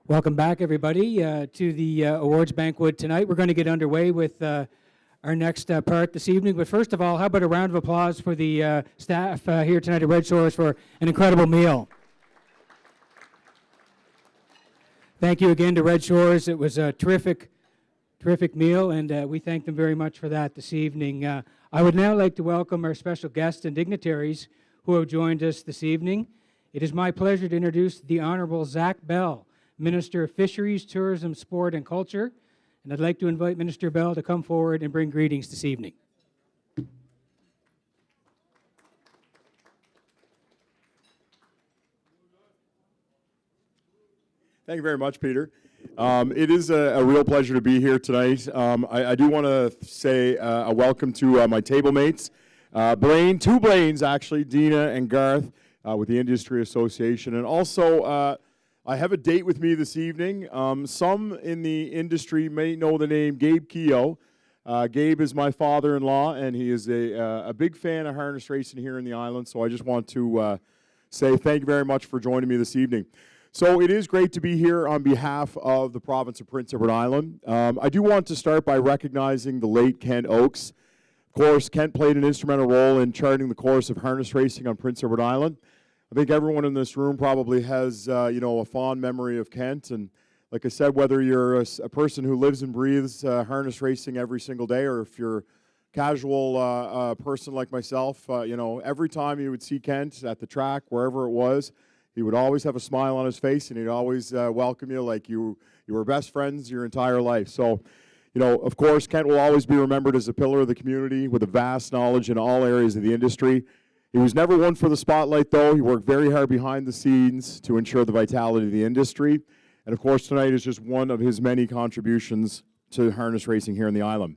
Welcome back, everybody, to the awards banquet tonight. We're going to get underway with our next part this evening. But first of all, how about a round of applause for the staff here tonight at Red Shores for an incredible meal. Thank you again to Red Shores. It was a terrific meal, and we thank them very much for that this evening. I would now like to welcome our special guests and dignitaries who have joined us this evening. It is my pleasure to introduce the Honorable Zach Bell, Minister of Fisheries, Tourism, Sport, and Culture. And I'd like to invite Minister Bell to come forward and bring greetings this evening. Thank you very much, Peter. It is a real pleasure to be here tonight. I do want to say a welcome to my table mates, two Blaines actually, Dina and Garth with the Industry Association, and also I have a date with me this evening. Some in the industry may know the name Gabe Keogh. Gabe is my father-in-law, and he is a big fan of harness racing here in the island, so I just want to say thank you very much for joining me this evening. So it is great to be here on behalf of the province of Prince Edward Island. I do want to start by recognizing the late Kent Oakes. Of course, Kent played an instrumental role in charting the course of harness racing on Prince Edward Island. I think everyone in this room probably has, a fond memory of Kent. And like I said, whether you're a person who lives and breathes harness racing every single day, or if you're a casual person like myself, every time you would see Kent at the track, wherever it was, he would always have a smile on his face, and he'd always welcome you like you were best friends your entire life. So, of course, Kent will always be remembered as a pillar of the community with a vast knowledge in all areas of the industry. He was never one for the spotlight, though. He worked very hard behind the scenes to ensure the vitality of the industry. And, of course, tonight is just one of his many contributions to harness racing here in the island.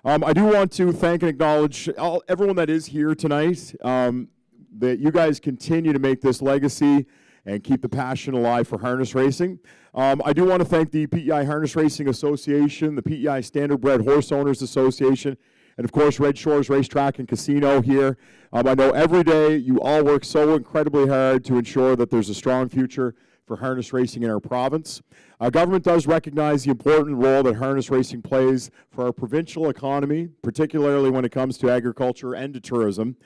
I do want to thank and acknowledge everyone that is here tonight, that you guys continue to make this legacy and keep the passion alive for harness racing. I do want to thank the PEI Harness Racing Association, the PEI Standardbred Horse Owners Association, and of course, Red Shores Racetrack and Casino here. I know every day you all work so incredibly hard to ensure that there's a strong future for harness racing in our province. Government does recognize the important role that harness racing plays for our provincial economy, particularly when it comes to agriculture and to tourism.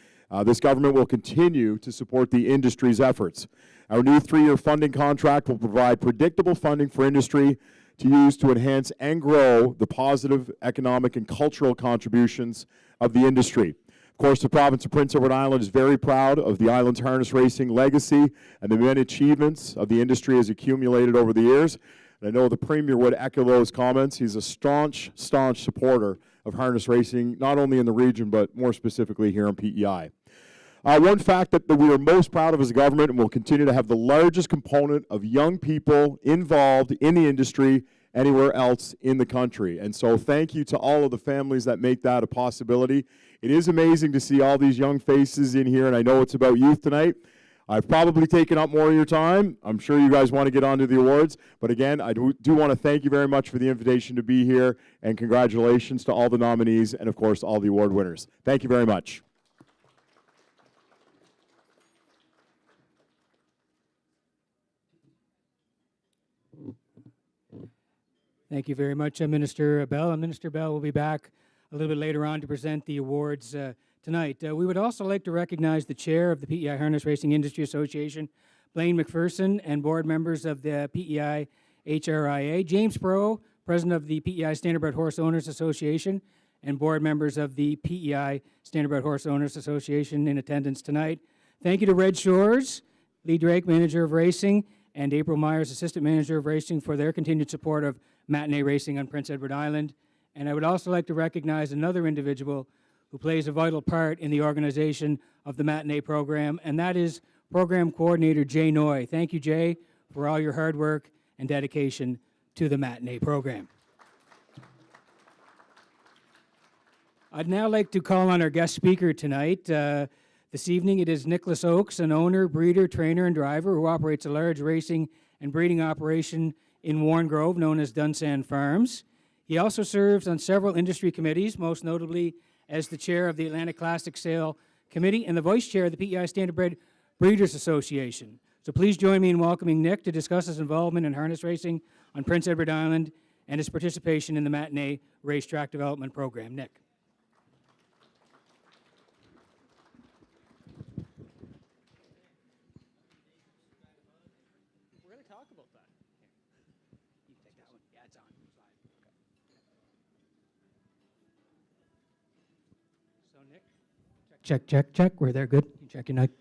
This government will continue to support the industry's efforts. Our new 3-year funding contract will provide predictable funding for industry to use to enhance and grow the positive economic and cultural contributions of the industry. Of course, the province of Prince Edward Island is very proud of the island's harness racing legacy and the many achievements of the industry has accumulated over the years. And I know the Premier would echo those comments. He's a staunch supporter of harness racing, not only in the region, but more specifically here in PEI. One fact that we are most proud of as a government, and will continue to have the largest component of young people involved in the industry anywhere else in the country. And so thank you to all of the families that make that a possibility. It is amazing to see all these young faces in here, and I know it's about youth tonight. I've probably taken up more of your time. I'm sure you guys want to get on to the awards. But again, I do want to thank you very much for the invitation to be here, and congratulations to all the nominees and, of course, all the award winners. Thank you very much. Thank you very much, Minister Bell. And Minister Bell will be back a little bit later on to present the awards tonight. We would also like to recognize the chair of the PEI Harness Racing Industry Association, Blaine McPherson, and board members of the PEI HRIA, James Pro, president of the PEI Standardbred Horse Owners Association, and board members of the PEI Standardbred Horse Owners Association in attendance tonight. Thank you to Red Shores, Lee Drake, manager of racing, and April Myers, assistant manager of racing, for their continued support of Matinee racing on Prince Edward Island. And I would also like to recognize another individual who plays a vital part in the organization of the Matinee program, and that is program coordinator Jay Noy. Thank you, Jay, for all your hard work and dedication to the Matinee program. I'd now like to call on our guest speaker tonight. This evening it is Nicholas Oakes, an owner, breeder, trainer, and driver who operates a large racing and breeding operation in Warren Grove known as Dunsan Farms. He also serves on several industry committees, most notably as the chair of the Atlantic Classic Sale Committee and the vice chair of the PEI Standardbred Breeders Association. So please join me in welcoming Nick to discuss his involvement in harness racing on Prince Edward Island and his participation in the Matinee Racetrack Development Program. Nick. We're going to talk about that. You take that one. Yeah, it's on. So Nick, check. We're there. Good. You check your mic.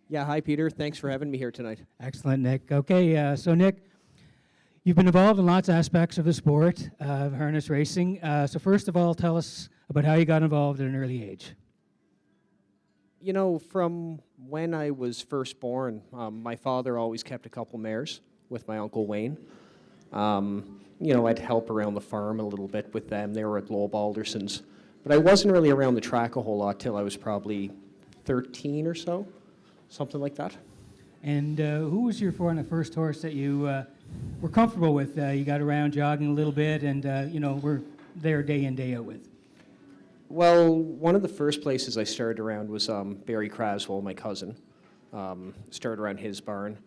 Yeah, hi, Peter. Thanks for having me here tonight. Excellent, Nick. Okay, so Nick, you've been involved in lots of aspects of the sport of harness racing. So first of all, tell us about how you got involved at an early age. You know, from when I was first born, my father always kept a couple mares with my Uncle Wayne. You know, I'd help around the farm a little bit with them. They were at Lowell Balderson's. But I wasn't really around the track a whole lot till I was probably 13 or so, something like that. And who was your first horse that you were comfortable with? You got around jogging a little bit and, you know, were there day in, day out with? Well, one of the first places I started around was Barry Craswell, my cousin. Started around his barn.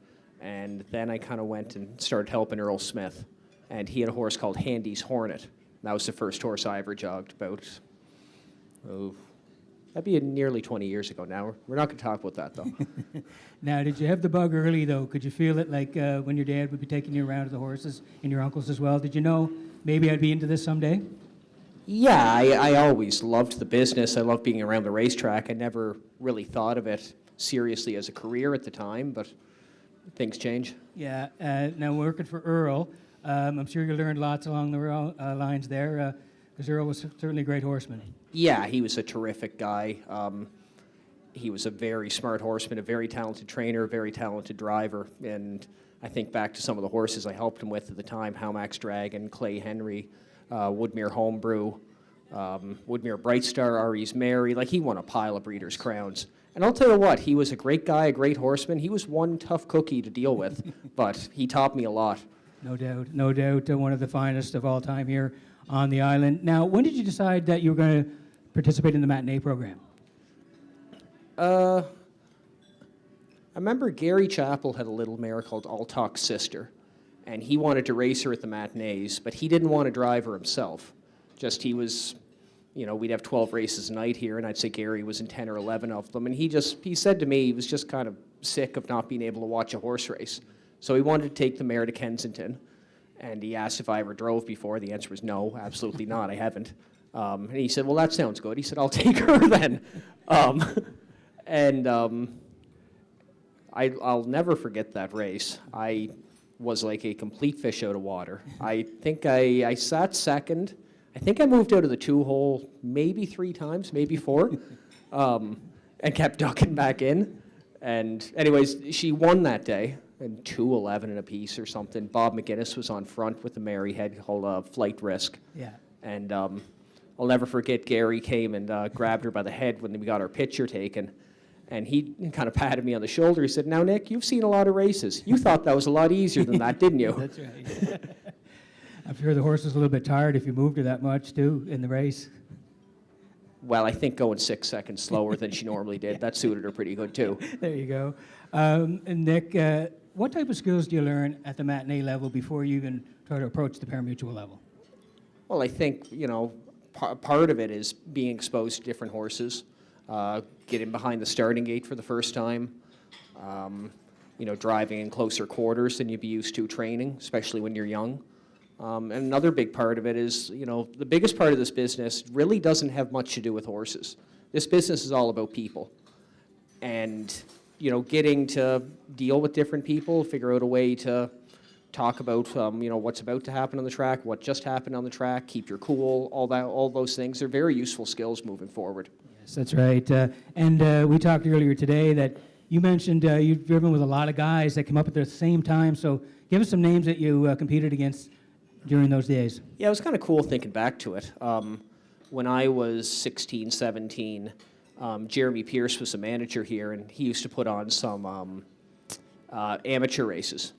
And then I kind of went and started helping Earl Smith. And he had a horse called Handy's Hornet. That was the first horse I ever jogged about, that'd be nearly 20 years ago now. We're not going to talk about that, though. Now, did you have the bug early, though? Could you feel it like when your dad would be taking you around to the horses and your uncles as well? Did you know maybe I'd be into this someday? Yeah, I always loved the business. I loved being around the racetrack. I never really thought of it seriously as a career at the time, but things change. Yeah, now working for Earl, I'm sure you learned lots along the lines there, because Earl was certainly a great horseman. Yeah, he was a terrific guy. He was a very smart horseman, a very talented trainer, a very talented driver. And I think back to some of the horses I helped him with at the time, Howmax Dragon, Clay Henry, Woodmere Homebrew, Woodmere Brightstar, Ari's Mary. Like, he won a pile of breeders' crowns. And I'll tell you what, he was a great guy, a great horseman. He was one tough cookie to deal with, but he taught me a lot. No doubt, no doubt, one of the finest of all time here on the island. Now, when did you decide that you were going to participate in the Matinee program? I remember Gary Chappell had a little mare called All Talk Sister, and he wanted to race her at the matinees, but he didn't want to drive her himself. Just he was, you know, we'd have 12 races a night here, and I'd say Gary was in 10 or 11 of them, and he said to me he was just kind of sick of not being able to watch a horse race. So he wanted to take the mare to Kensington, and he asked if I ever drove before. The answer was no, absolutely not, I haven't. And he said, well, that sounds good. He said, I'll take her then. I'll never forget that race. I was like a complete fish out of water. I think I sat second. I think I moved out of the 2-hole maybe 3 times, maybe 4, and kept ducking back in. And anyways, she won that day, and 2:11 and a piece or something. Bob McGinnis was on front with the mare he had called Flight Risk. Yeah. And I'll never forget Gary came and grabbed her by the head when we got our picture taken. And he kind of patted me on the shoulder. He said, now, Nick, you've seen a lot of races. You thought that was a lot easier than that, didn't you? That's right. I'm sure the horse was a little bit tired if you moved her that much, too, in the race. Well, I think going 6 seconds slower than she normally did, that suited her pretty good, too. There you go. And Nick, what type of skills do you learn at the matinee level before you even try to approach the pari-mutuel level? Well, I think, you know, part of it is being exposed to different horses, getting behind the starting gate for the first time, you know, driving in closer quarters than you'd be used to training, especially when you're young. And another big part of it is, you know, the biggest part of this business really doesn't have much to do with horses. This business is all about people. And, you know, getting to deal with different people, figure out a way to talk about, you know, what's about to happen on the track, what just happened on the track, keep your cool, all those things. They're very useful skills moving forward. Yes, that's right. And we talked earlier today that you mentioned you've driven with a lot of guys that came up at the same time. So give us some names that you competed against during those days. Yeah, it was kind of cool thinking back to it. When I was 16, 17, Jeremy Pierce was a manager here, and he used to put on some amateur races.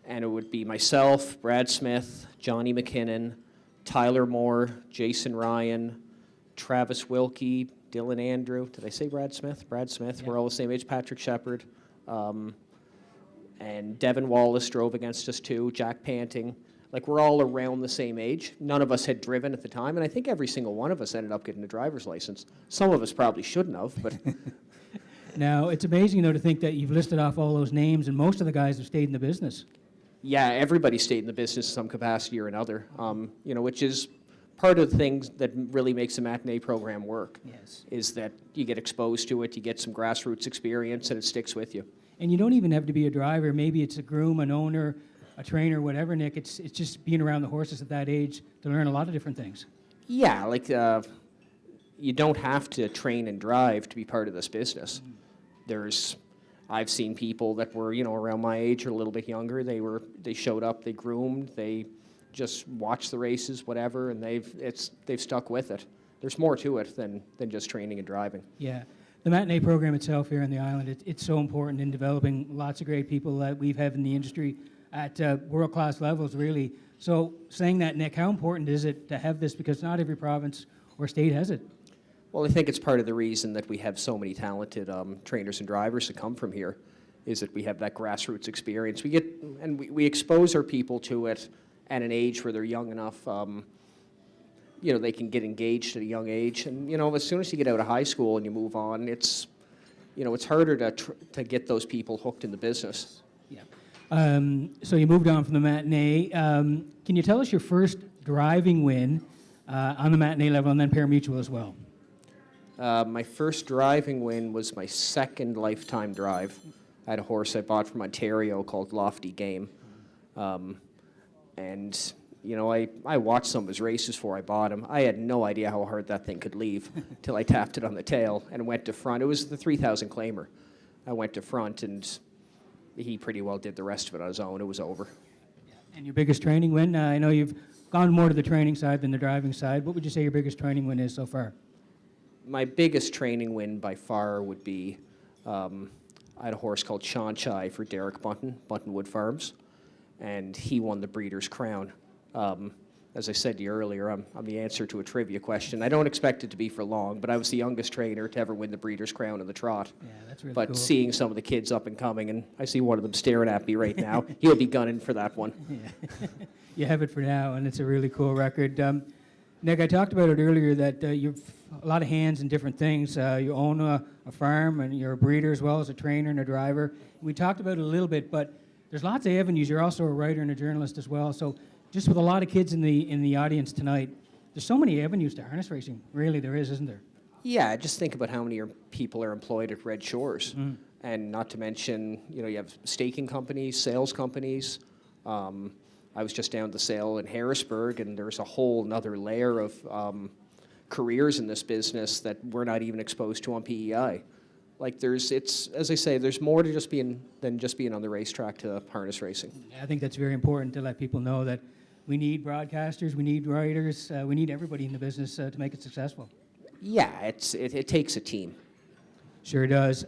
And it would be myself, Brad Smith, Johnny McKinnon, Tyler Moore, Jason Ryan, Travis Wilkie, Dylan Andrew. Did I say Brad Smith? Brad Smith. Yeah. We're all the same age. Patrick Shepard. And Devin Wallace drove against us too, Jack Panting. Like, we're all around the same age. None of us had driven at the time, and I think every single one of us ended up getting a driver's license. Some of us probably shouldn't have, but Now, it's amazing, though, to think that you've listed off all those names, and most of the guys have stayed in the business. yeah, everybody stayed in the business in some capacity or another, which is part of the things that really makes the Matinee program work. Yes. Is that you get exposed to it, you get some grassroots experience, and it sticks with you. And you don't even have to be a driver. Maybe it's a groom, an owner, a trainer, whatever, Nick. It's just being around the horses at that age to learn a lot of different things. Yeah, like you don't have to train and drive to be part of this business. I've seen people that were, around my age or a little bit younger. They showed up, they groomed, they just watched the races, whatever, and they've stuck with it. There's more to it than just training and driving. Yeah. The Matinee program itself here on the island, it's so important in developing lots of great people that we've had in the industry at world-class levels, really. So saying that, Nick, how important is it to have this? Because not every province or state has it. Well, I think it's part of the reason that we have so many talented trainers and drivers that come from here, is that we have that grassroots experience. We expose our people to it at an age where they're young enough, they can get engaged at a young age. And, as soon as you get out of high school and you move on, it's harder to get those people hooked in the business. Yeah. So you moved on from the Matinee. Can you tell us your first driving win on the Matinee level and then pari-mutuel as well? My first driving win was my second lifetime drive. I had a horse I bought from Ontario called Lofty Game. I watched some of his races before I bought him. I had no idea how hard that thing could leave till I tapped it on the tail and went to front. It was the 3,000 claimer. I went to front, and he pretty well did the rest of it on his own. It was over. And your biggest training win? I know you've gone more to the training side than the driving side. What would you say your biggest training win is so far? My biggest training win by far would be I had a horse called Sean Chai for Derek Bunton Wood Farms, and he won the Breeders' Crown. As I said to you earlier, I'm the answer to a trivia question. I don't expect it to be for long, but I was the youngest trainer to ever win the Breeders' Crown in the trot. Yeah, that's really But cool. seeing some of the kids up and coming, and I see one of them staring at me right now, he'll be gunning for that one. Yeah. You have it for now, and it's a really cool record. Nick, I talked about it earlier that you've a lot of hands in different things. You own a farm, and you're a breeder as well as a trainer and a driver. We talked about it a little bit, but there's lots of avenues. You're also a writer and a journalist as well. So just with a lot of kids in the audience tonight, there's so many avenues to harness racing. Really, there is, isn't there? Yeah, just think about how many people are employed at Red Shores. And not to mention, you have staking companies, sales companies. I was just down at the sale in Harrisburg, and there's a whole nother layer of careers in this business that we're not even exposed to on PEI. Like as I say, there's more to than just being on the racetrack to harness racing. I think that's very important to let people know that we need broadcasters, we need writers, we need everybody in the business to make it successful. Yeah, it takes a team. Sure does.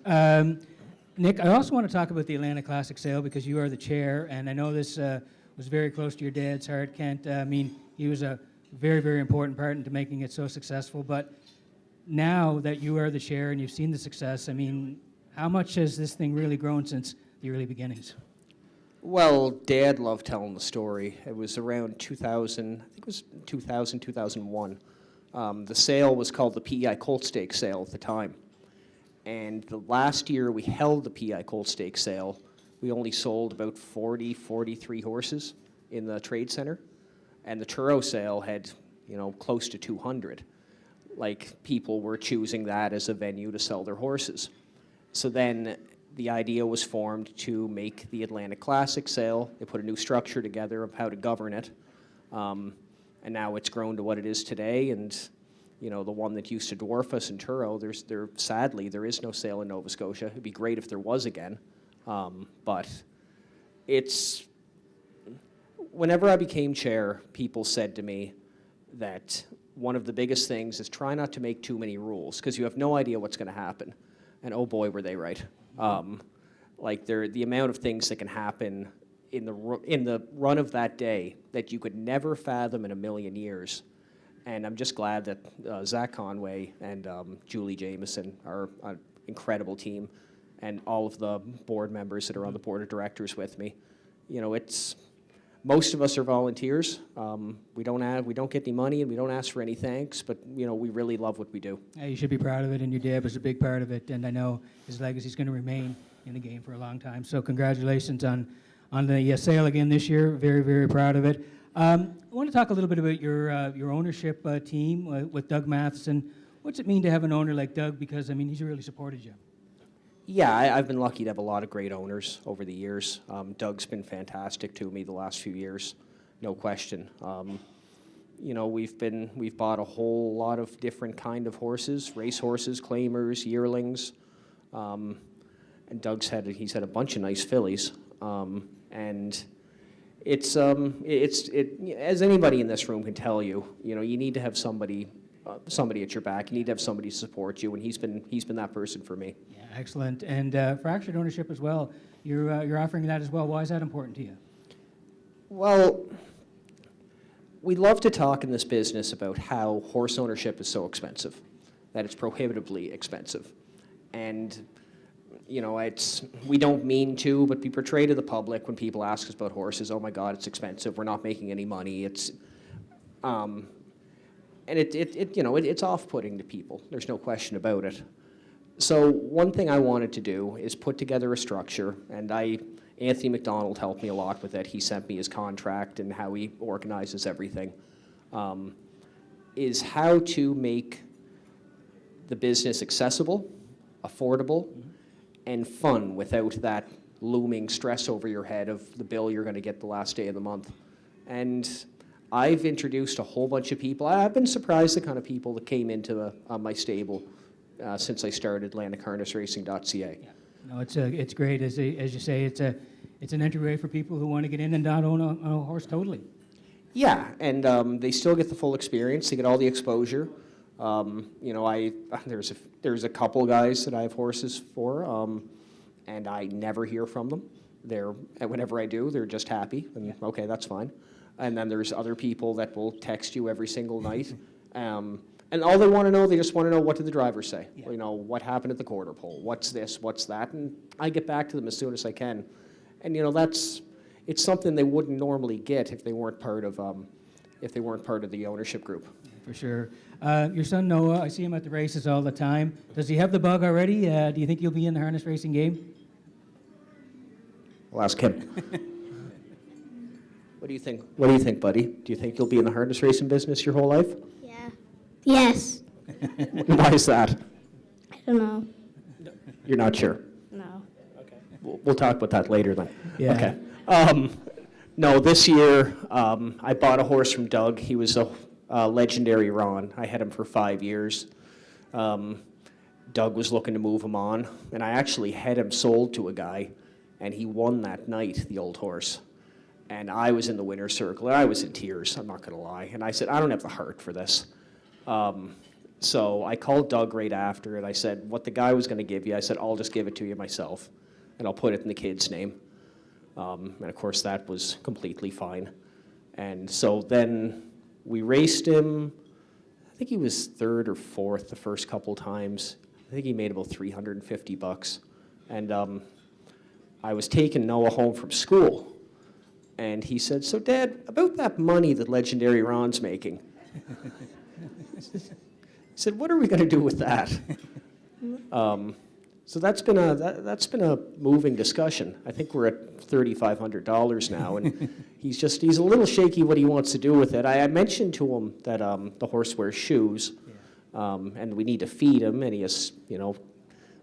Nick, I also want to talk about the Atlanta Classic sale because you are the chair, and I know this was very close to your dad's heart, Kent. He was a very, very important part into making it so successful. But now that you are the chair and you've seen the success, how much has this thing really grown since the early beginnings? Well, Dad loved telling the story. It was around 2000, I think it was 2000, 2001. The sale was called the PEI Colt Stake sale at the time. And the last year we held the PEI Colt Stake sale, we only sold about 43 horses in the trade center. And the Turo sale had, close to 200. Like, people were choosing that as a venue to sell their horses. So then the idea was formed to make the Atlantic Classic sale. They put a new structure together of how to govern it. And now it's grown to what it is today. And, the one that used to dwarf us in Turo, sadly, there is no sale in Nova Scotia. It'd be great if there was again. But whenever I became chair, people said to me that one of the biggest things is try not to make too many rules because you have no idea what's going to happen. And oh boy, were they right. The amount of things that can happen in the run of that day that you could never fathom in a million years. And I'm just glad that Zach Conway and Julie Jameson are an incredible team. and all of the board members that are on the board of directors with me. You know, most of us are volunteers. We don't get any money, and we don't ask for any thanks, but, you know, we really love what we do. Yeah, you should be proud of it, and your dad was a big part of it, and I know his legacy is going to remain in the game for a long time. So congratulations on the sale again this year. Very, very proud of it. I want to talk a little bit about your ownership team with Doug Matheson. What's it mean to have an owner like Doug? Because, I mean, he's really supported you. Yeah, I've been lucky to have a lot of great owners over the years. Doug's been fantastic to me the last few years, no question. You know, we've bought a whole lot of different kind of horses, race horses, claimers, yearlings, and he's had a bunch of nice fillies, and it's as anybody in this room can tell you, you know, you need to have somebody at your back. You need to have somebody to support you, and he's been that person for me. Yeah, excellent. And fractured ownership as well. You're offering that as well. Why is that important to you? Well, we love to talk in this business about how horse ownership is so expensive, that it's prohibitively expensive, and you know, we don't mean to, but we portray to the public when people ask us about horses, oh my God, it's expensive. We're not making any money. And it's off-putting to people. There's no question about it. So one thing I wanted to do is put together a structure, and Anthony McDonald helped me a lot with it. He sent me his contract and how he organizes everything, is how to make the business accessible, affordable, and fun without that looming stress over your head of the bill you're going to get the last day of the month. And I've introduced a whole bunch of people. I've been surprised the kind of people that came into my stable since I started AtlanticHarnessRacing.ca. Yeah. No, it's great. As you say, it's an entryway for people who want to get in and not own a horse totally. Yeah, and they still get the full experience. They get all the exposure. You know, there's a couple guys that I have horses for, and I never hear from them. Whenever I do, they're just happy, and okay, that's fine. And then there's other people that will text you every single night, and all they want to know, they just want to know, what did the driver say? Yeah. You know, what happened at the quarter pole? What's this? What's that? And I get back to them as soon as I can. And you know, it's something they wouldn't normally get if they weren't part of the ownership group. For sure. Your son Noah, I see him at the races all the time. Does he have the bug already? Do you think he'll be in the harness racing game? I'll ask him. What do you think? What do you think, buddy? Do you think you'll be in the harness racing business your whole life? Yeah. Yes. Why is that? I don't know. You're not sure? No. Okay. We'll talk about that later then. Yeah. Okay. No, this year I bought a horse from Doug. He was a legendary Ron. I had him for 5 years. Doug was looking to move him on, and I actually had him sold to a guy, and he won that night, the old horse. And I was in the winner's circle, and I was in tears, I'm not going to lie. And I said, I don't have the heart for this. So I called Doug right after, and I said, what the guy was going to give you, I said, I'll just give it to you myself, and I'll put it in the kid's name. And of course, that was completely fine. And so then we raced him. I think he was third or fourth the first couple times. I think he made about $350. And I was taking Noah home from school. And he said, so Dad, about that money that Legendary Ron's making. He said, what are we going to do with that? So that's been a moving discussion. I think we're at $3,500 now, and he's a little shaky what he wants to do with it. I mentioned to him that the horse wears shoes, and we need to feed him, and he has, you know,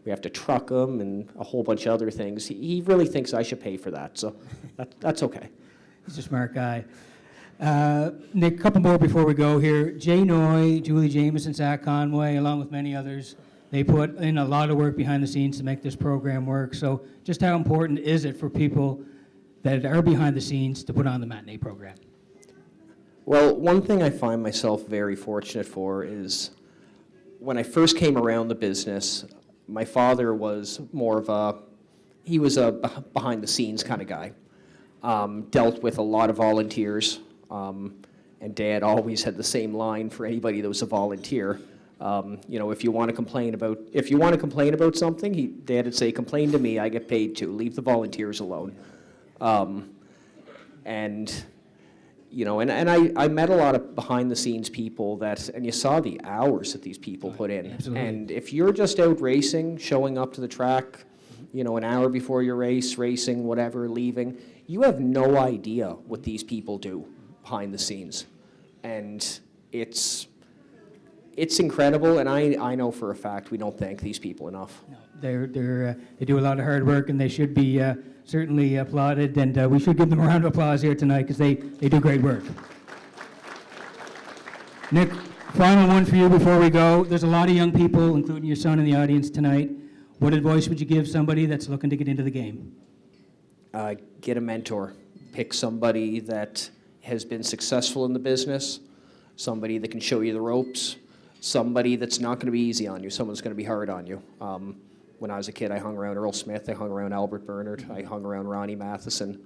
we have to truck him and a whole bunch of other things. He really thinks I should pay for that, so that's okay. He's a smart guy. Nick, a couple more before we go here. Jay Noy, Julie Jameson, Zach Conway, along with many others, they put in a lot of work behind the scenes to make this program work. So just how important is it for people that are behind the scenes to put on the matinee program? Well, one thing I find myself very fortunate for is when I first came around the business, my father was more of he was a behind-the-scenes kind of guy. Dealt with a lot of volunteers, and Dad always had the same line for anybody that was a volunteer. You know, if you want to complain about something, Dad would say, "Complain to me. I get paid to. Leave the volunteers alone." And you know, and I met a lot of behind-the-scenes people and you saw the hours that these people put in. Absolutely. And if you're just out racing, showing up to the track, you know, an hour before your race, racing, whatever, leaving, you have no idea what these people do behind the scenes. And it's incredible, and I know for a fact we don't thank these people enough. No, they do a lot of hard work, and they should be certainly applauded, and we should give them a round of applause here tonight because they do great work. Nick, final one for you before we go. There's a lot of young people, including your son, in the audience tonight. What advice would you give somebody that's looking to get into the game? Get a mentor. Pick somebody that has been successful in the business, somebody that can show you the ropes, somebody that's not going to be easy on you, someone that's going to be hard on you. When I was a kid, I hung around Earl Smith, I hung around Albert Bernard, I hung around Ronnie Matheson.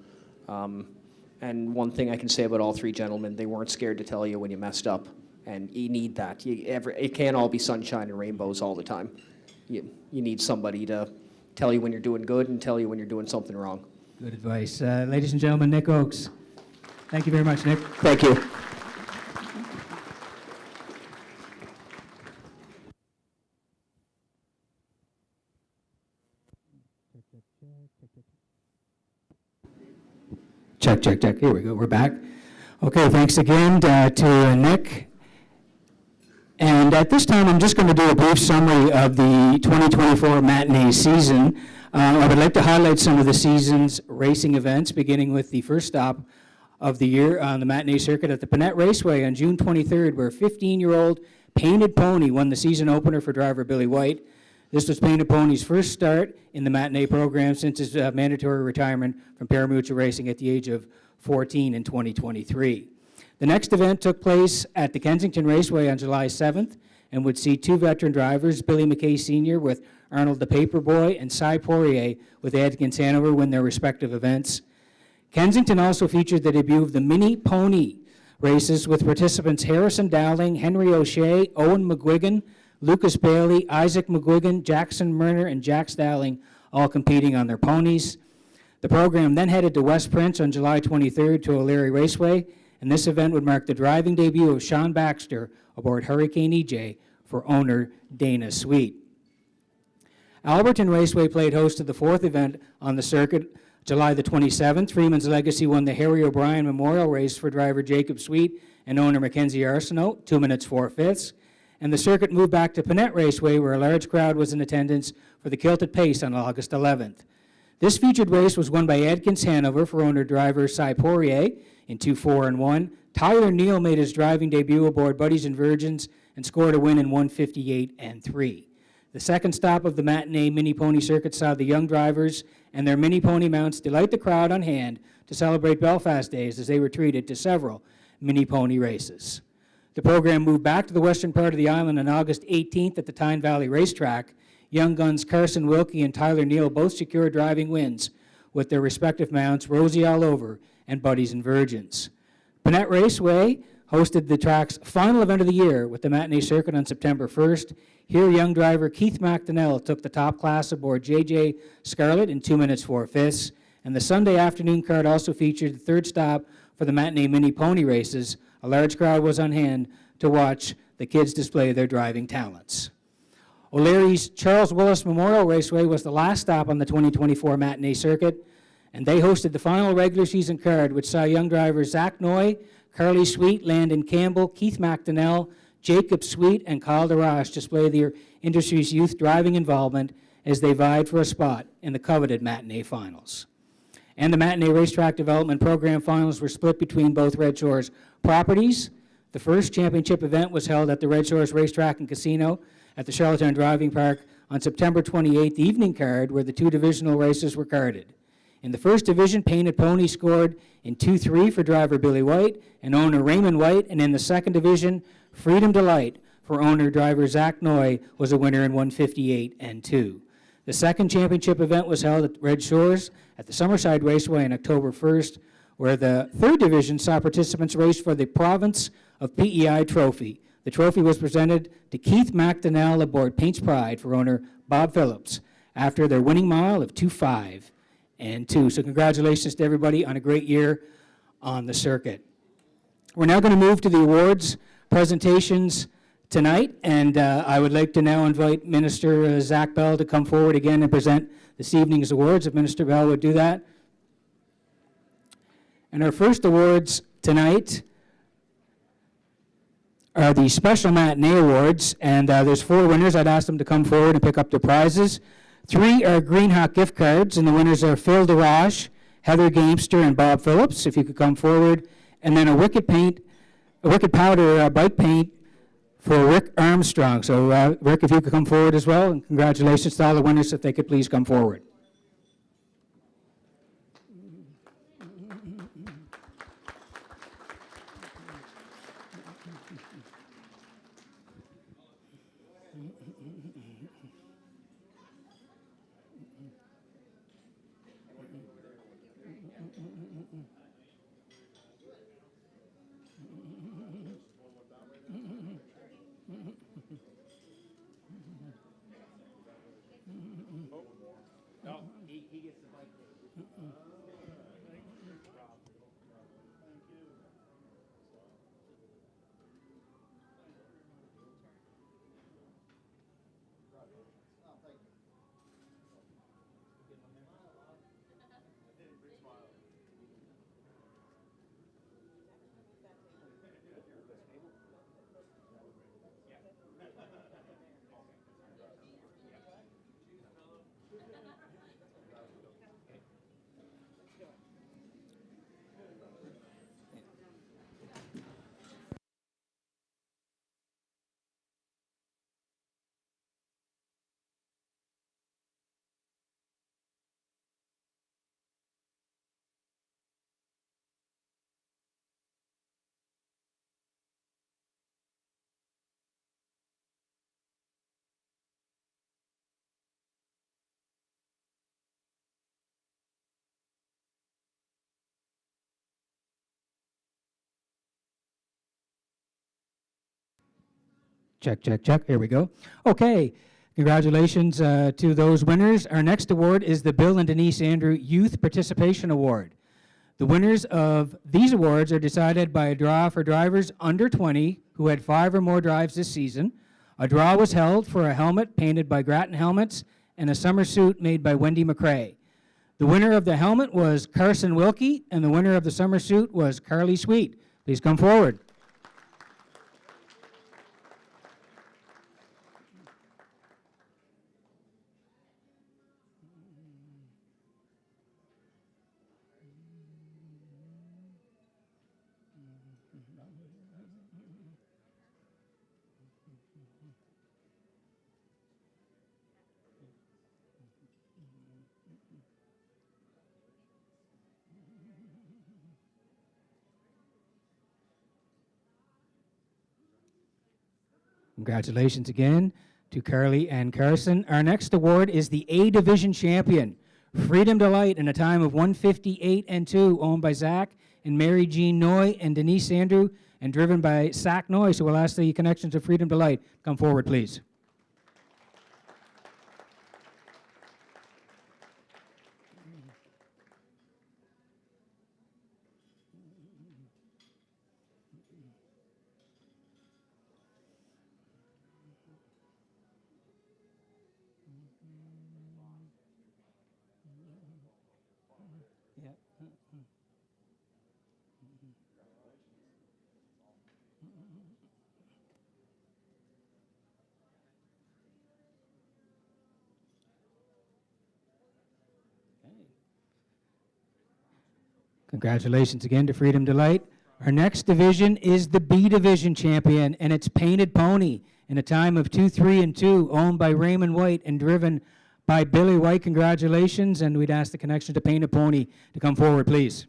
And one thing I can say about all three gentlemen, they weren't scared to tell you when you messed up. And you need that. It can't all be sunshine and rainbows all the time. You need somebody to tell you when you're doing good and tell you when you're doing something wrong. Good advice. Ladies and gentlemen, Nick Oakes. Thank you very much, Nick. Thank you. Check, check, check. Here we go. We're back. Okay, thanks again to Nick. And at this time, I'm just going to do a brief summary of the 2024 Matinee season. I would like to highlight some of the season's racing events, beginning with the first stop of the year on the Matinee circuit at the Banquet Raceway on June 23rd, where 15-year-old Painted Pony won the season opener for driver Billy White. This was Painted Pony's first start in the Matinee program since his mandatory retirement from parimutuel racing at the age of 14 in 2023. The next event took place at the Kensington Raceway on July 7th and would see two veteran drivers, Billy McKay Sr. with Arnold the Paperboy and Cy Poirier with Adkins Hanover, win their respective events. Kensington also featured the debut of the Mini Pony races with participants Harrison Dowling, Henry O'Shea, Owen McGuigan, Lucas Bailey, Isaac McGuigan, Jackson Murner, and Jax Dowling all competing on their ponies. The program then headed to West Prince on July 23rd to O'Leary Raceway, and this event would mark the driving debut of Sean Baxter aboard Hurricane EJ for owner Dana Sweet. Alberton Raceway played host to the fourth event on the circuit, July the 27th. Freeman's Legacy won the Harry O'Brien Memorial Race for driver Jacob Sweet and owner Mackenzie Arsenault, 2 minutes 4/5. And the circuit moved back to Panett Raceway, where a large crowd was in attendance for the Kilted Pace on August 11th. This featured race was won by Adkins Hanover for owner-driver Cy Poirier in 2-4-1. Tyler Neal made his driving debut aboard Buddies and Virgins and scored a win in 1:58.3. The second stop of the Matinee Mini Pony circuit saw the young drivers and their mini pony mounts delight the crowd on hand to celebrate Belfast Days as they were treated to several mini pony races. The program moved back to the western part of the island on August 18th at the Tyne Valley Racetrack. Young guns Carson Wilkie and Tyler Neal both secured driving wins with their respective mounts, Rosie All Over and Buddies and Virgins. Panett Raceway hosted the track's final event of the year with the Matinee circuit on September 1st. Here, young driver Keith McDonnell took the top class aboard JJ Scarlett in 2 minutes 4/5. And the Sunday afternoon card also featured the third stop for the Matinee Mini Pony races. A large crowd was on hand to watch the kids display their driving talents. O'Leary's Charles Willis Memorial Raceway was the last stop on the 2024 Matinee circuit, and they hosted the final regular season card, which saw young drivers Zach Noy, Carly Sweet, Landon Campbell, Keith McDonnell, Jacob Sweet, and Kyle DeRoche display their industry's youth driving involvement as they vied for a spot in the coveted Matinee finals. And the Matinee Racetrack Development Program finals were split between both Red Shores properties. The first championship event was held at the Red Shores Racetrack and Casino at the Charlottetown Driving Park on September 28th, the evening card, where the two divisional races were carded. In the first division, Painted Pony scored in 2-3 for driver Billy White and owner Raymond White, and in the second division, Freedom Delight for owner driver Zach Noy was a winner in 1:58.2. The second championship event was held at Red Shores at the Summerside Raceway on October 1st, where the third division saw participants race for the Province of PEI Trophy. The trophy was presented to Keith McDonnell aboard Paints Pride for owner Bob Phillips after their winning mile of 2:05 and 2. So congratulations to everybody on a great year on the circuit. We're now going to move to the awards presentations tonight, and I would like to now invite Minister Zach Bell to come forward again and present this evening's awards, if Minister Bell would do that. And our first awards tonight are the Special Matinee Awards, and there's 4 winners. I'd ask them to come forward and pick up their prizes. 3 are Greenhawk gift cards, and the winners are Phil DeRoche, Heather Gamester, and Bob Phillips, if you could come forward. And then a Wicked Powder bike paint for Rick Armstrong. So Rick, if you could come forward as well, and congratulations to all the winners, if they could please come forward. Check, check, check. Here we go. Okay. Congratulations to those winners. Our next award is the Bill and Denise Andrew Youth Participation Award. The winners of these awards are decided by a draw for drivers under 20 who had 5 or more drives this season. A draw was held for a helmet painted by Grattan Helmets and a summer suit made by Wendy McCrae. The winner of the helmet was Carson Wilkie, and the winner of the summer suit was Carly Sweet. Please come forward. Congratulations again to Carly and Carson. Our next award is the A Division Champion, Freedom Delight, in a time of 1:58 and 2, owned by Zach and Mary Jean Noy and Denise Andrew, and driven by Zach Noy. So we'll ask the connections of Freedom Delight come forward, please. Congratulations again to Freedom Delight. Our next division is the B Division Champion, and it's Painted Pony in a time of 2:03 and 2, owned by Raymond White and driven by Billy White. Congratulations, and we'd ask the connection to Painted Pony to come forward, please.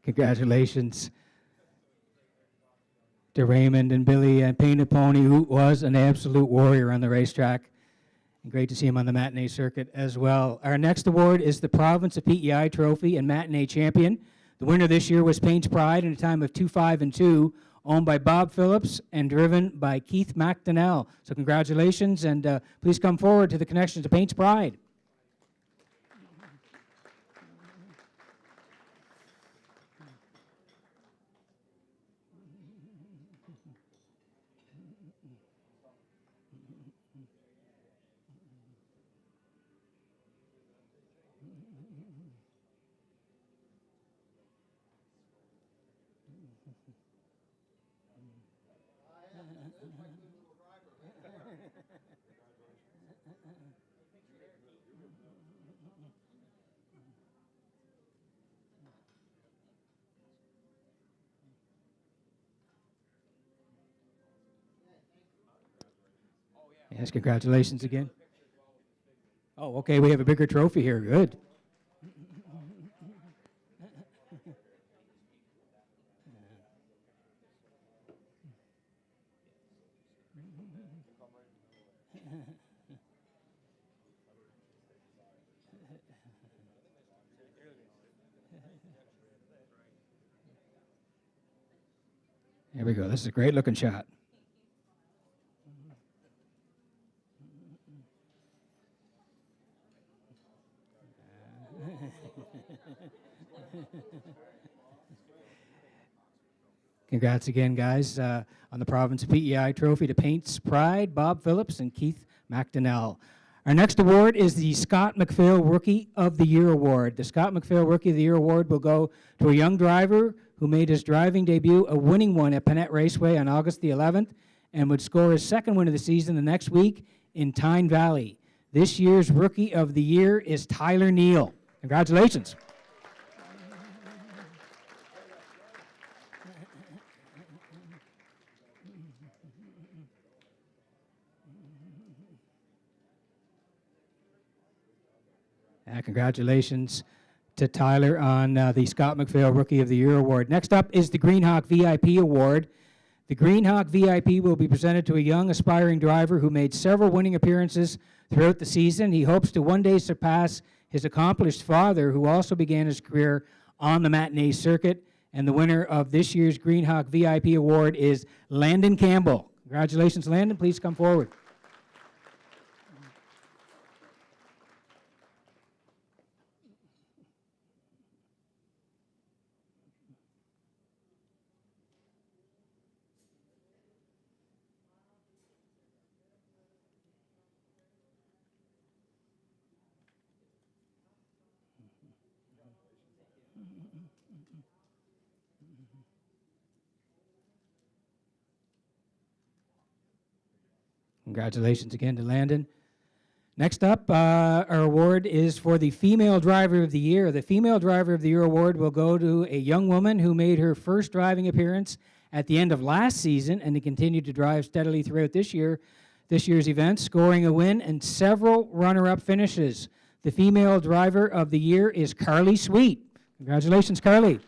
Congratulations to Raymond and Billy and Painted Pony, who was an absolute warrior on the racetrack. And great to see him on the matinee circuit as well. Our next award is the Province of PEI Trophy and Matinee Champion. The winner this year was Paint's Pride in a time of 2:05 owned by Bob Phillips and driven by Keith McDonnell. So congratulations, and please come forward to the connection to Paint's Pride. Yes, congratulations again. Oh, okay, we have a bigger trophy here. Good. There we go. This is a great looking shot. Congrats again, guys, on the Province PEI Trophy to Paint's Pride, Bob Phillips and Keith McDonnell. Our next award is the Scott McPhail Rookie of the Year Award. The Scott McPhail Rookie of the Year Award will go to a young driver who made his driving debut, a winning one at Panett Raceway on August the 11th, and would score his second win of the season the next week in Tyne Valley. This year's Rookie of the Year is Tyler Neal. Congratulations. Congratulations to Tyler on the Scott McPhail Rookie of the Year Award. Next up is the Green Hawk VIP Award. The Green Hawk VIP will be presented to a young aspiring driver who made several winning appearances throughout the season. He hopes to one day surpass his accomplished father, who also began his career on the matinee circuit. And the winner of this year's Green Hawk VIP Award is Landon Campbell. Congratulations, Landon. Please come forward. Congratulations again to Landon. Next up, our award is for the Female Driver of the Year. The Female Driver of the Year award will go to a young woman who made her first driving appearance at the end of last season and to continue to drive steadily throughout this year's event, scoring a win and several runner-up finishes. The Female Driver of the Year is Carly Sweet. Congratulations, Carly.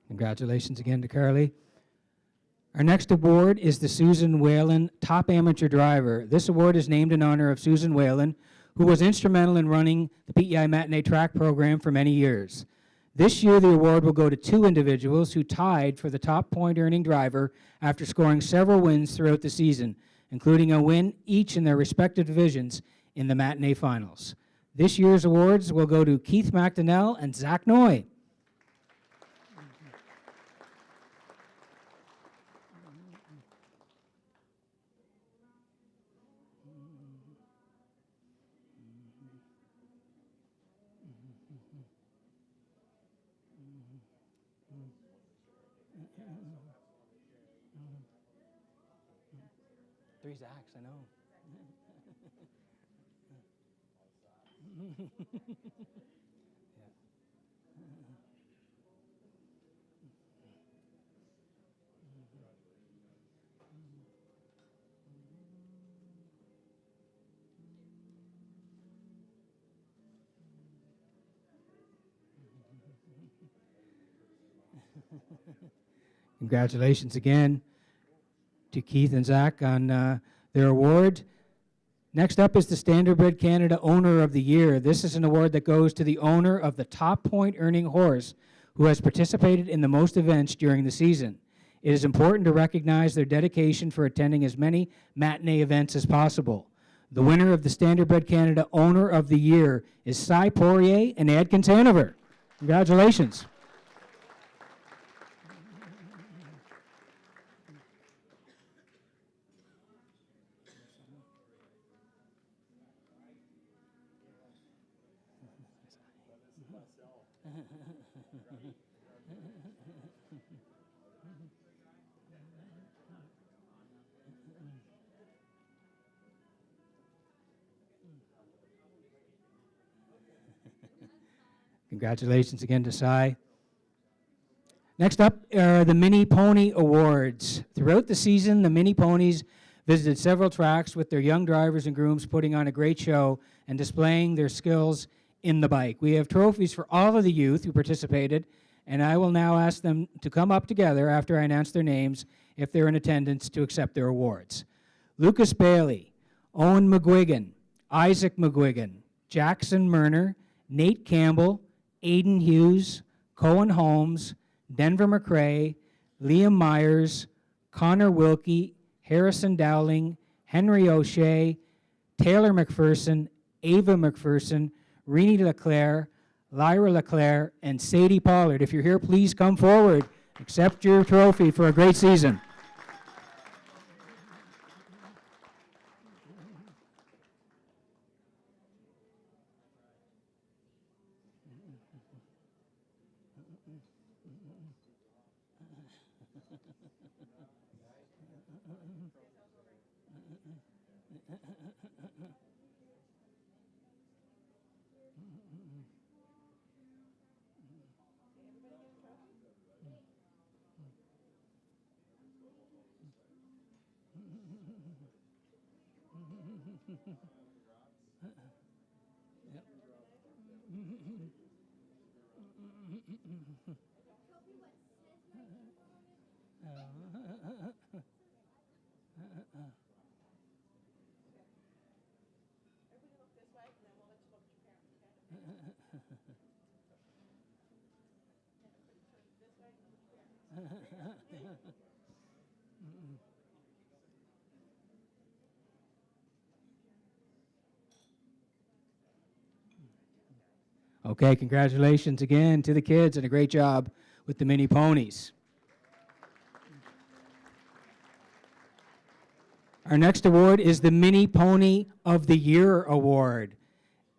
Congratulations again to Carly. Our next award is the Susan Whalen Top Amateur Driver. This award is named in honor of Susan Whalen, who was instrumental in running the PEI Matinee Track program for many years. This year, the award will go to two individuals who tied for the top point-earning driver after scoring several wins throughout the season, including a win each in their respective divisions in the matinee finals. This year's awards will go to Keith McDonnell and Zach Noy. Three Zacks, I know. Congratulations again to Keith and Zach on their award. Next up is the Standardbred Canada Owner of the Year. This is an award that goes to the owner of the top point-earning horse who has participated in the most events during the season. It is important to recognize their dedication for attending as many matinee events as possible. The winner of the Standardbred Canada Owner of the Year is Cy Poirier and Adkins Hanover. Congratulations. Congratulations again to Cy. Next up are the Mini Pony Awards. Throughout the season, the Mini Ponies visited several tracks with their young drivers and grooms, putting on a great show and displaying their skills in the bike. We have trophies for all of the youth who participated, and I will now ask them to come up together after I announce their names if they're in attendance to accept their awards. Lucas Bailey, Owen McGuigan, Isaac McGuigan, Jackson Murner, Nate Campbell, Aiden Hughes, Cohen Holmes, Denver McRae, Liam Myers, Connor Wilkie, Harrison Dowling, Henry O'Shea, Taylor McPherson, Ava McPherson, Renee Leclerc, Lyra Leclerc, and Sadie Pollard. If you're here, please come forward. Accept your trophy for a great season. Okay, congratulations again to the kids and a great job with the Mini Ponies. Our next award is the Mini Pony of the Year Award,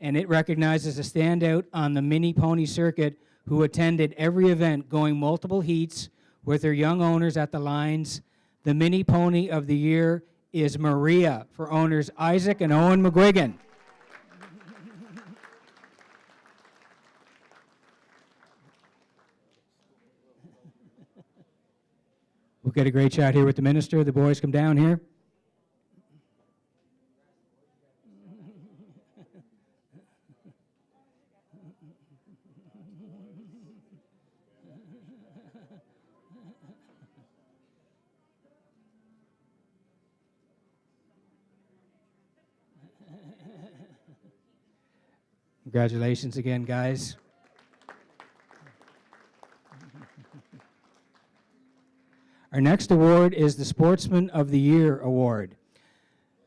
and it recognizes a standout on the Mini Pony circuit who attended every event, going multiple heats with their young owners at the lines. The Mini Pony of the Year is Maria for owners Isaac and Owen McGuigan. We'll get a great shot here with the minister. The boys come down here. Congratulations again, guys. Our next award is the Sportsman of the Year Award.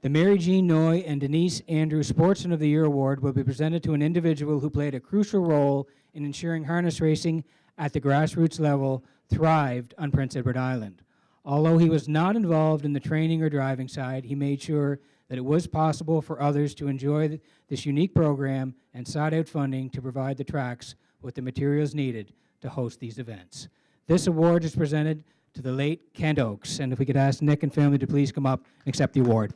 The Mary Jean Noy and Denise Andrews Sportsman of the Year Award will be presented to an individual who played a crucial role in ensuring harness racing at the grassroots level thrived on Prince Edward Island. Although he was not involved in the training or driving side, he made sure that it was possible for others to enjoy this unique program and sought out funding to provide the tracks with the materials needed to host these events. This award is presented to the late Kent Oakes. And if we could ask Nick and family to please come up and accept the award.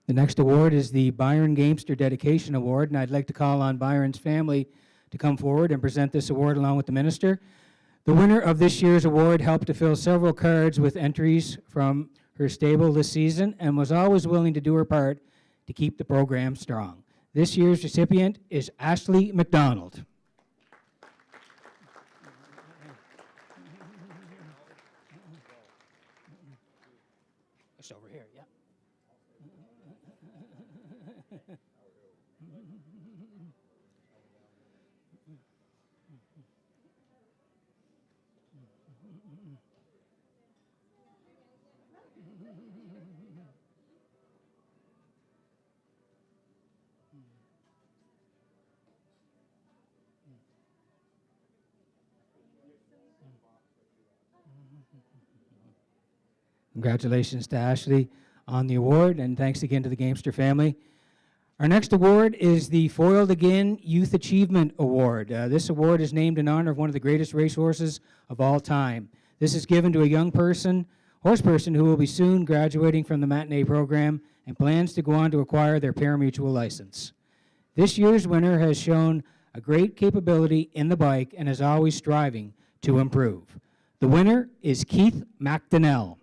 The next award is the Byron Gamester Dedication Award, and I'd like to call on Byron's family to come forward and present this award along with the minister. The winner of this year's award helped to fill several cards with entries from her stable this season and was always willing to do her part to keep the program strong. This year's recipient is Ashley McDonald. It's over here, yeah. Congratulations to Ashley on the award, and thanks again to the Gamester family. Our next award is the Foiled Again Youth Achievement Award. This award is named in honor of one of the greatest racehorses of all time. This is given to a young horse person who will be soon graduating from the Matinee program and plans to go on to acquire their parimutuel license. This year's winner has shown a great capability in the bike and is always striving to improve. The winner is Keith McDonnell.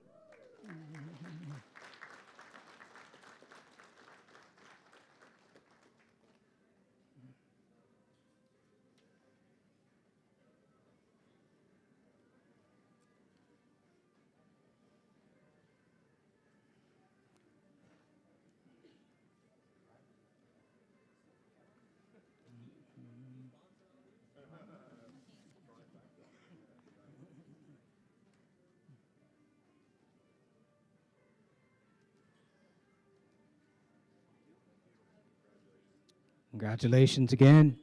Congratulations again.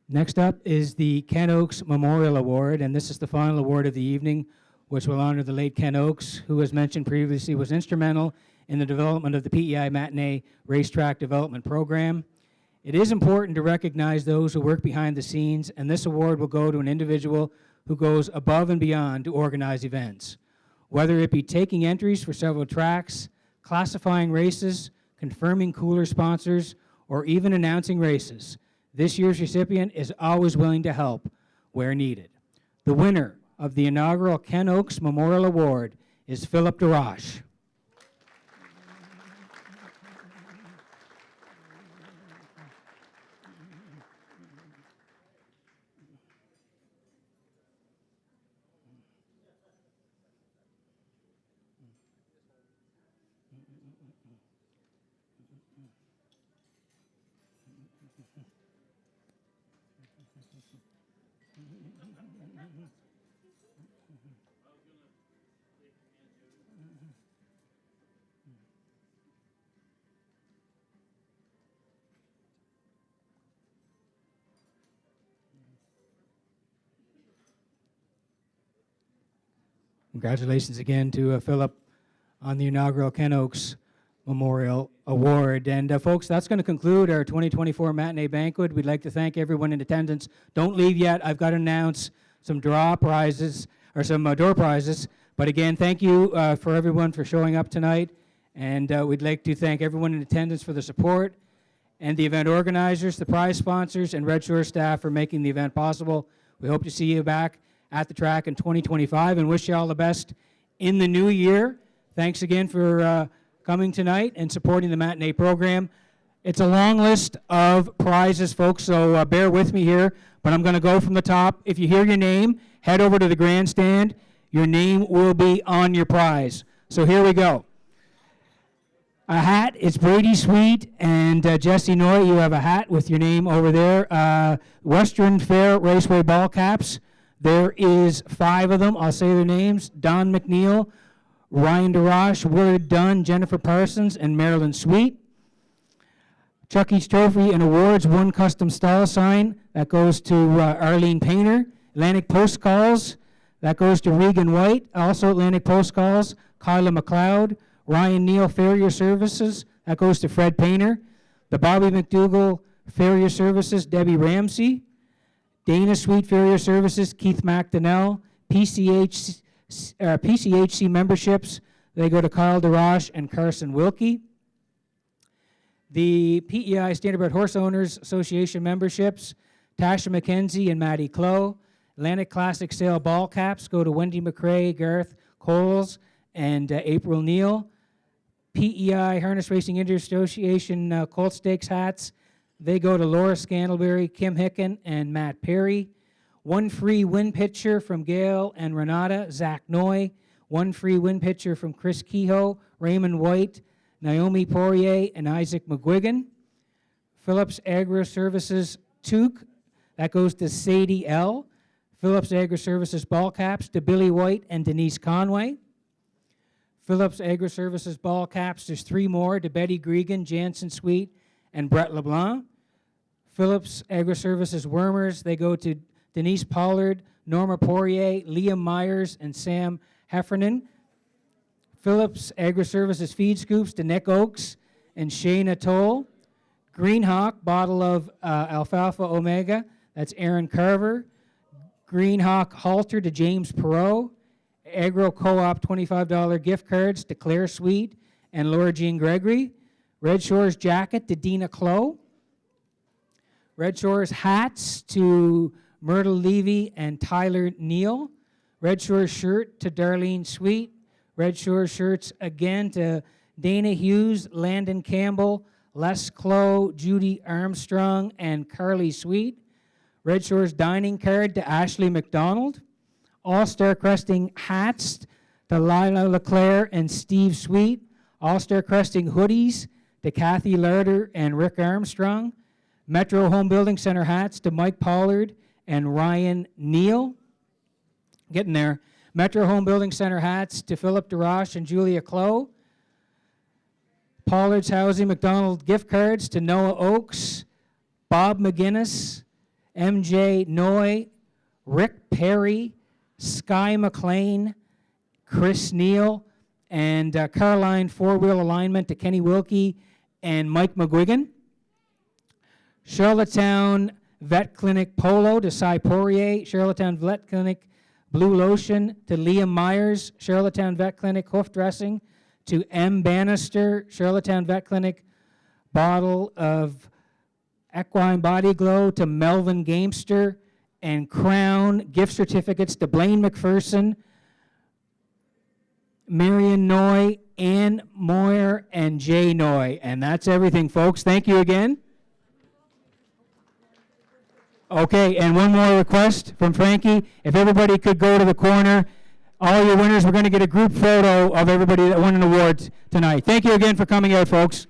Next up is the Kent Oakes Memorial Award, and this is the final award of the evening, which will honor the late Kent Oakes, who, as mentioned previously, was instrumental in the development of the PEI Matinee Racetrack Development Program. It is important to recognize those who work behind the scenes, and this award will go to an individual who goes above and beyond to organize events. Whether it be taking entries for several tracks, classifying races, confirming cooler sponsors, or even announcing races, this year's recipient is always willing to help where needed. The winner of the inaugural Kent Oakes Memorial Award is Philip DeRoche. Congratulations again to Philip on the inaugural Kent Oakes Memorial Award. And folks, that's going to conclude our 2024 Matinee Banquet. We'd like to thank everyone in attendance. Don't leave yet. I've got to announce some draw prizes, or some door prizes. But again, thank you for everyone for showing up tonight. And we'd like to thank everyone in attendance for the support, and the event organizers, the prize sponsors, and Red Shore staff for making the event possible. We hope to see you back at the track in 2025 and wish you all the best in the new year. Thanks again for coming tonight and supporting the Matinee program. It's a long list of prizes, folks, so bear with me here, but I'm going to go from the top. If you hear your name, head over to the grandstand. Your name will be on your prize. So here we go. A hat, it's Brady Sweet and Jesse Noy. You have a hat with your name over there. Western Fair Raceway ball caps. There is 5 of them. I'll say their names. Don McNeil, Ryan DeRoche, Willard Dunn, Jennifer Parsons, and Marilyn Sweet. Chuck E. Trophy and Awards, 1 custom style sign. That goes to Arlene Painter. Atlantic Post Calls. That goes to Regan White. Also Atlantic Post Calls, Kyla McLeod. Ryan Neal Farrier Services. That goes to Fred Painter. The Bobby McDougall Farrier Services, Debbie Ramsey. Dana Sweet Farrier Services, Keith McDonnell. PCHC memberships, they go to Kyle DeRoche and Carson Wilkie. The PEI Standardbred Horse Owners Association memberships, Tasha McKenzie and Maddie Clough. Atlantic Classic Sale ball caps go to Wendy McRae, Gareth Coles, and April Neal. PEI Harness Racing Industry Association Colt Stakes hats, they go to Laura Scandalberry, Kim Hicken, and Matt Perry. 1 free win picture from Gail and Renata, Zach Noy. 1 free win picture from Chris Kehoe, Raymond White, Naomi Poirier, and Isaac McGuigan. Phillips Agri Services toque, that goes to Sadie L. Phillips Agri Services ball caps to Billy White and Denise Conway. Phillips Agri Services ball caps, there's 3 more to Betty Gregan, Jansen Sweet, and Brett LeBlanc. Phillips Agri Services wormers, they go to Denise Pollard, Norma Poirier, Liam Myers, and Sam Heffernan. Phillips Agri Services feed scoops to Nick Oakes and Shayna Toll. Green Hawk bottle of Alfalfa Omega, that's Aaron Carver. Green Hawk halter to James Perot. Agro Co-op $25 gift cards to Claire Sweet and Laura Jean Gregory. Red Shores jacket to Dina Clough. Red Shores hats to Myrtle Levy and Tyler Neal. Red Shores shirt to Darlene Sweet. Red Shores shirts again to Dana Hughes, Landon Campbell, Les Clough, Judy Armstrong, and Carly Sweet. Red Shores dining card to Ashley McDonald. All-Star Cresting hats to Lila LeClaire and Steve Sweet. All-Star Cresting hoodies to Kathy Larder and Rick Armstrong. Metro Home Building Center hats to Mike Pollard and Ryan Neal. Getting there. Metro Home Building Center hats to Philip DeRoche and Julia Clough. Pollard's Housing McDonald gift cards to Noah Oakes, Bob McGinnis, MJ Noy, Rick Perry, Sky McLean, Chris Neal, and Caroline four-wheel alignment to Kenny Wilkie and Mike McGuigan. Charlottetown Vet Clinic polo to Cy Poirier. Charlottetown Vet Clinic blue lotion to Liam Myers. Charlottetown Vet Clinic hoof dressing to M. Bannister. Charlottetown Vet Clinic bottle of Equine Body Glow to Melvin Gamester. And Crown gift certificates to Blaine McPherson, Marion Noy, Ann Moyer, and Jay Noy. And that's everything, folks. Thank you again. Okay, and one more request from Frankie. If everybody could go to the corner, all your winners, we're going to get a group photo of everybody that won an award tonight. Thank you again for coming out, folks.